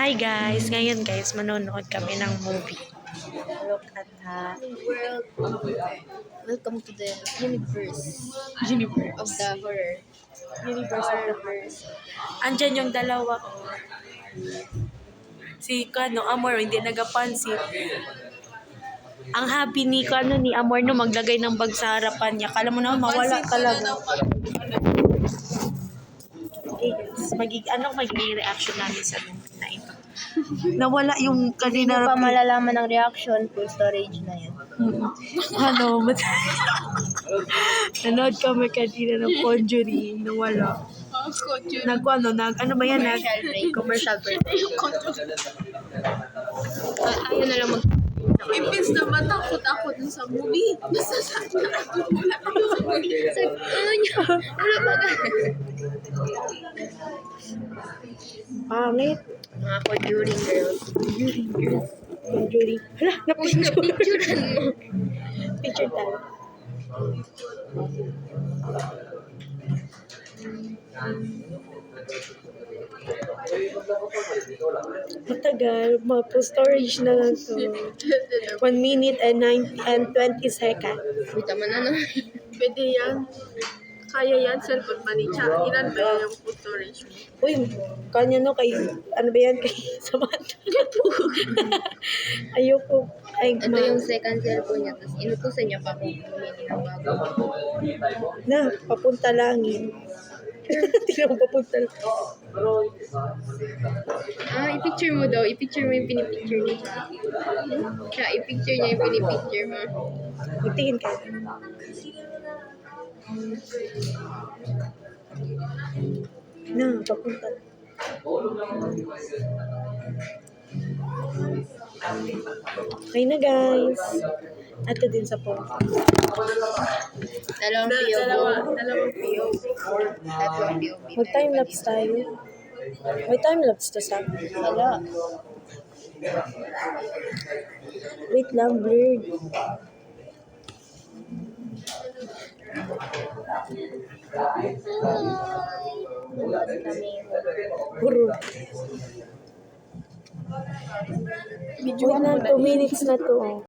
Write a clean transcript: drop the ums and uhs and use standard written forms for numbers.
Hi guys! Ngayon guys, manonood kami ng movie. Look at World. Welcome to the universe of universe. the horror. Universe of the heart. Andyan yung dalawa. Si Amor, hindi nagapansin. Ang happy ni ni Amor no maglagay ng bag sa harapan niya. Kala mo naman mawala talaga. Okay guys, magiging reaction namin sa movie na ito. Nawala yung Hindi kanina. nyo pa malalaman ng reaction, full storage na yan. Nanood kami kanina ng Conjuring, nawala. Ano ba yan? Commercial break. Commercial break. Ayaw na lang mag... Imbis na matakot ako dun sa movie, nasasaktan ako. Ano nyo? Ano ba? Pangit. Mga Conjuring girls. Conjuring. Hala, napicture. Picturean mo. Picture tayo. Matagal. Storage na lang to. 1 minute and 20 seconds. Buta man ano. Pwede yan. Kaya yan, cellphone pa ni Cha. Ilan ba yan yung food storage mo? Uy, kanya no, kay, ano ba yan, kay Samantha. Ayoko. Ay, Ito yung second cellphone niya. Tapos inutusan niya pa kung bumili ng bago. na, papunta langin. Tingnan mo, papunta lang. I-picture mo daw. I-picture mo yung pinipicture niya. Siya, i-picture niya yung pinipicture mo. Magtingin ka. Na, papunta. Okay na guys. Ito din sa phone. Dalawang POV. Dalawang POV. Tatlong POV. Mag-timelapse tayo. May timelapse to sa. Wala. Wait lang, blurred. Puro. Wait na, 2 minutes na to.